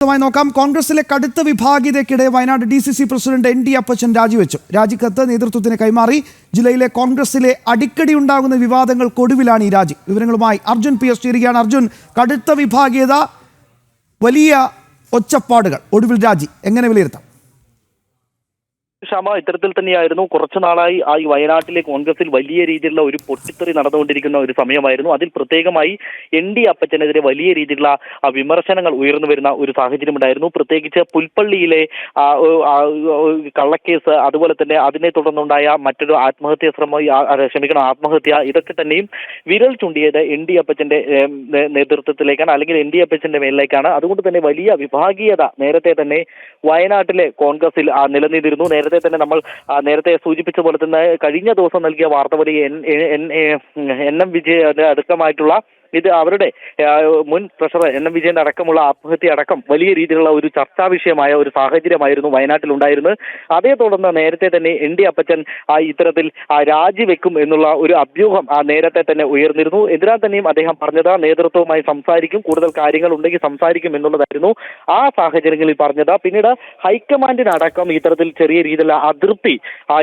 നോക്കാം. കോൺഗ്രസിലെ കടുത്ത വിഭാഗീയതയ്ക്കിടെ വയനാട് DCC പ്രസിഡന്റ് ND അപ്പച്ചൻ രാജിവെച്ചു. രാജിക്കത്ത് നേതൃത്വത്തിന് കൈമാറി. ജില്ലയിലെ കോൺഗ്രസിലെ അടിക്കടി ഉണ്ടാകുന്ന വിവാദങ്ങൾക്കൊടുവിലാണ് ഈ രാജി. വിവരങ്ങളുമായി അർജുൻ PS ചേരുകയാണ്. അർജുൻ, കടുത്ത വിഭാഗീയത, വലിയ ഒച്ചപ്പാടുകൾ, ഒടുവിൽ രാജി, എങ്ങനെ വിലയിരുത്താം? ക്ഷമ ഇത്തരത്തിൽ തന്നെയായിരുന്നു. കുറച്ചു നാളായി ഈ വയനാട്ടിലെ കോൺഗ്രസിൽ വലിയ രീതിയിലുള്ള ഒരു പൊട്ടിത്തെറി നടന്നുകൊണ്ടിരിക്കുന്ന ഒരു സമയമായിരുന്നു. അതിൽ പ്രത്യേകമായി ND അപ്പച്ചനെതിരെ വലിയ രീതിയിലുള്ള വിമർശനങ്ങൾ ഉയർന്നു വരുന്ന ഒരു സാഹചര്യം ഉണ്ടായിരുന്നു. പ്രത്യേകിച്ച് പുൽപ്പള്ളിയിലെ കള്ളക്കേസ്, അതുപോലെ തന്നെ അതിനെ തുടർന്നുണ്ടായ മറ്റൊരു ആത്മഹത്യ, ഇതൊക്കെ തന്നെയും വിരൽ ചൂണ്ടിയത് ND അപ്പച്ചന്റെ നേതൃത്വത്തിലേക്കാണ്, അല്ലെങ്കിൽ ND അപ്പച്ചന്റെ മേലിലേക്കാണ്. അതുകൊണ്ട് തന്നെ വലിയ വിഭാഗീയത നേരത്തെ തന്നെ വയനാട്ടിലെ കോൺഗ്രസിൽ നിലനിന്നിരുന്നു. നേരത്തെ തന്നെ നമ്മൾ നേരത്തെ സൂചിപ്പിച്ച പോലെ തന്നെ കഴിഞ്ഞ ദിവസം നൽകിയ വാർത്ത പോലെ NM വിജയന്റെ അടക്കമായിട്ടുള്ള ഇത് അവരുടെ മുൻ ട്രഷറർ NM വിജയന്റെ അടക്കമുള്ള ആത്മഹത്യ അടക്കം വലിയ രീതിയിലുള്ള ഒരു ചർച്ചാ വിഷയമായ ഒരു സാഹചര്യമായിരുന്നു വയനാട്ടിൽ ഉണ്ടായിരുന്നത്. അതേ തുടർന്ന് നേരത്തെ തന്നെ ND അപ്പച്ചൻ ഇത്തരത്തിൽ രാജിവെക്കും എന്നുള്ള ഒരു അഭ്യൂഹം നേരത്തെ തന്നെ ഉയർന്നിരുന്നു. എന്തിനാൽ തന്നെയും അദ്ദേഹം പറഞ്ഞത് നേതൃത്വവുമായി സംസാരിക്കും, കൂടുതൽ കാര്യങ്ങൾ ഉണ്ടെങ്കിൽ സംസാരിക്കും എന്നുള്ളതായിരുന്നു ആ സാഹചര്യങ്ങളിൽ പറഞ്ഞത്. പിന്നീട് ഹൈക്കമാൻഡിനടക്കം ഇത്തരത്തിൽ ചെറിയ രീതിയിലുള്ള അതൃപ്തി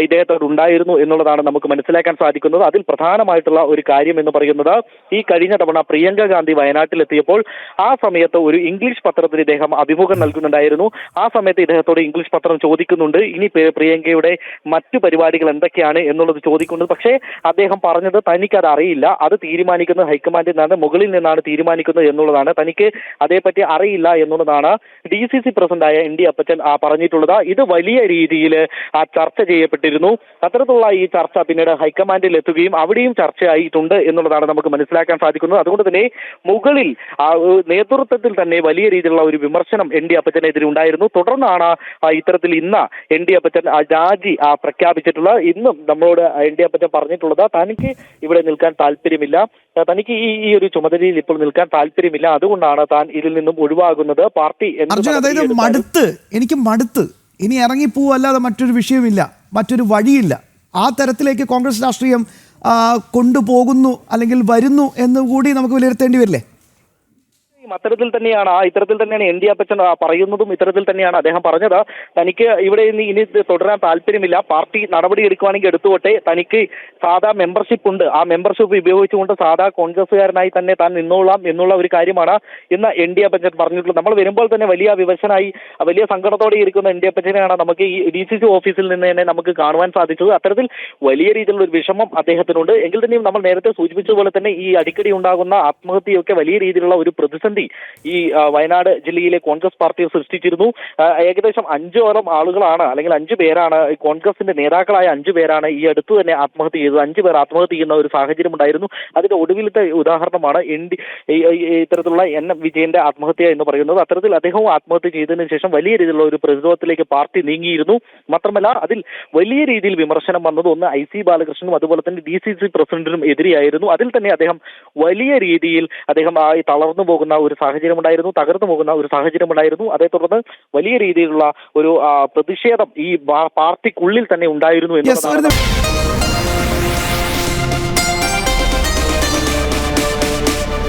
ഇദ്ദേഹത്തോട് ഉണ്ടായിരുന്നു എന്നുള്ളതാണ് നമുക്ക് മനസ്സിലാക്കാൻ സാധിക്കുന്നത്. അതിൽ പ്രധാനമായിട്ടുള്ള ഒരു കാര്യം എന്ന് പറയുന്നത്, ഈ കഴിഞ്ഞ തവണ പ്രിയങ്ക ഗാന്ധി വയനാട്ടിലെത്തിയപ്പോൾ ആ സമയത്ത് ഒരു ഇംഗ്ലീഷ് പത്രത്തിന് ഇദ്ദേഹം അഭിമുഖം നൽകുന്നുണ്ടായിരുന്നു. ആ സമയത്ത് ഇദ്ദേഹത്തോട് ഇംഗ്ലീഷ് പത്രം ചോദിക്കുന്നുണ്ട് ഇനി പ്രിയങ്കയുടെ മറ്റു പരിപാടികൾ എന്തൊക്കെയാണ് എന്നുള്ളത് ചോദിക്കുന്നത്. പക്ഷേ അദ്ദേഹം പറഞ്ഞത് തനിക്കത് അറിയില്ല, അത് തീരുമാനിക്കുന്നത് ഹൈക്കമാൻഡിൽ നിന്നാണ്, മുകളിൽ നിന്നാണ് തീരുമാനിക്കുന്നത് എന്നുള്ളതാണ്, തനിക്ക് അതേപറ്റി അറിയില്ല എന്നുള്ളതാണ് DCC പ്രസിഡന്റായ ND അപ്പച്ചൻ പറഞ്ഞിട്ടുള്ളത്. ഇത് വലിയ രീതിയിൽ ചർച്ച ചെയ്യപ്പെട്ടിരുന്നു. അത്തരത്തിലുള്ള ഈ ചർച്ച പിന്നീട് ഹൈക്കമാൻഡിൽ എത്തുകയും അവിടെയും ചർച്ചയായിട്ടുണ്ട് എന്നുള്ളതാണ് നമുക്ക് മനസ്സിലാക്കാൻ സാധിക്കുന്നത്. അതുകൊണ്ട് തന്നെ മുകളിൽ നേതൃത്വത്തിൽ തന്നെ വലിയ രീതിയിലുള്ള ഒരു വിമർശനം ND അപ്പച്ചനെതിരെ ഉണ്ടായിരുന്നു. തുടർന്നാണ് ഇത്തരത്തിൽ ഇന്ന് ND അപ്പച്ചൻ രാജി പ്രഖ്യാപിച്ചിട്ടുള്ളത്. ഇന്നും നമ്മളോട് ND അപ്പച്ചൻ പറഞ്ഞിട്ടുള്ളത് തനിക്ക് ഇവിടെ നിൽക്കാൻ താല്പര്യമില്ല, തനിക്ക് ഈ ഒരു ചുമതലയിൽ ഇപ്പോൾ നിൽക്കാൻ താല്പര്യമില്ല, അതുകൊണ്ടാണ് താൻ ഇതിൽ നിന്നും ഒഴിവാകുന്നത്. പാർട്ടി എനിക്ക് മടുത്ത് ഇനി ഇറങ്ങിപ്പോവല്ലാതെ മറ്റൊരു വിഷയമില്ല, മറ്റൊരു വഴിയില്ല. ആ തരത്തിലേക്ക് കോൺഗ്രസ് രാഷ്ട്രീയം കൊണ്ടുപോകുന്നു അല്ലെങ്കിൽ വരുന്നു എന്നുകൂടി നമുക്ക് വിലയിരുത്തേണ്ടി വരില്ലേ? ഇത്തരത്തിൽ തന്നെയാണ് ND അപ്പച്ചൻ പറയുന്നതും ഇത്തരത്തിൽ തന്നെയാണ്. അദ്ദേഹം പറഞ്ഞത് തനിക്ക് ഇവിടെ ഇനി തുടരാൻ താല്പര്യമില്ല, പാർട്ടി നടപടി എടുക്കുവാണെങ്കിൽ എടുത്തുകൊട്ടെ, തനിക്ക് സാധാ മെമ്പർഷിപ്പ് ഉണ്ട്, ആ മെമ്പർഷിപ്പ് ഉപയോഗിച്ചുകൊണ്ട് സാധാ കോൺഗ്രസുകാരനായി തന്നെ താൻ നിന്നോളാം എന്നുള്ള ഒരു കാര്യമാണ് ഇന്ന് ND അപ്പച്ചൻ പറഞ്ഞിട്ടുള്ളത്. നമ്മൾ വരുമ്പോൾ തന്നെ വലിയ വിവശനായി വലിയ സങ്കടത്തോടെ ഇരിക്കുന്ന ND അപ്പച്ചനെയാണ് നമുക്ക് ഈ DCC ഓഫീസിൽ നിന്ന് തന്നെ നമുക്ക് കാണുവാൻ സാധിച്ചത്. അത്തരത്തിൽ വലിയ രീതിയിലുള്ള ഒരു വിഷമം അദ്ദേഹത്തിനുണ്ട്. എങ്കിൽ തന്നെയും നമ്മൾ നേരത്തെ സൂചിപ്പിച്ചതുപോലെ തന്നെ ഈ അടിക്കടി ഉണ്ടാകുന്ന ആത്മഹത്യയൊക്കെ വലിയ രീതിയിലുള്ള ഒരു പ്രതിസന്ധി ഈ വയനാട് ജില്ലയിലെ കോൺഗ്രസ് പാർട്ടി സൃഷ്ടിച്ചിരുന്നു. ഏകദേശം 5ഓളം ആളുകളാണ്, അല്ലെങ്കിൽ 5 പേരാണ്, കോൺഗ്രസിന്റെ നേതാക്കളായ 5 പേരാണ് ഈ അടുത്ത് തന്നെ ആത്മഹത്യ ചെയ്തത്. 5 പേർ ആത്മഹത്യ ചെയ്യുന്ന ഒരു സാഹചര്യം ഉണ്ടായിരുന്നു. അതിന്റെ ഒടുവിലത്തെ ഉദാഹരണമാണ് ഇത്തരത്തിലുള്ള NM വിജയന്റെ ആത്മഹത്യ എന്ന് പറയുന്നത്. അത്തരത്തിൽ അദ്ദേഹവും ആത്മഹത്യ ചെയ്തതിനു ശേഷം വലിയ രീതിയിലുള്ള ഒരു പ്രതിരോധത്തിലേക്ക് പാർട്ടി നീങ്ങിയിരുന്നു. മാത്രമല്ല അതിൽ വലിയ രീതിയിൽ വിമർശനം വന്നത് ഒന്ന് IC ബാലകൃഷ്ണനും അതുപോലെ തന്നെ DCC പ്രസിഡന്റിനും എതിരെയായിരുന്നു. അതിൽ തന്നെ അദ്ദേഹം വലിയ രീതിയിൽ തളർന്നു പോകുന്ന ഒരു സാഹചര്യം ഉണ്ടായിരുന്നു, തകർന്നു പോകുന്ന ഒരു സാഹചര്യം ഉണ്ടായിരുന്നു. അതേ തുടർന്ന് വലിയ രീതിയിലുള്ള ഒരു പ്രതിഷേധം ഈ പാർട്ടിക്കുള്ളിൽ തന്നെ ഉണ്ടായിരുന്നു എന്നുള്ളതാണ്.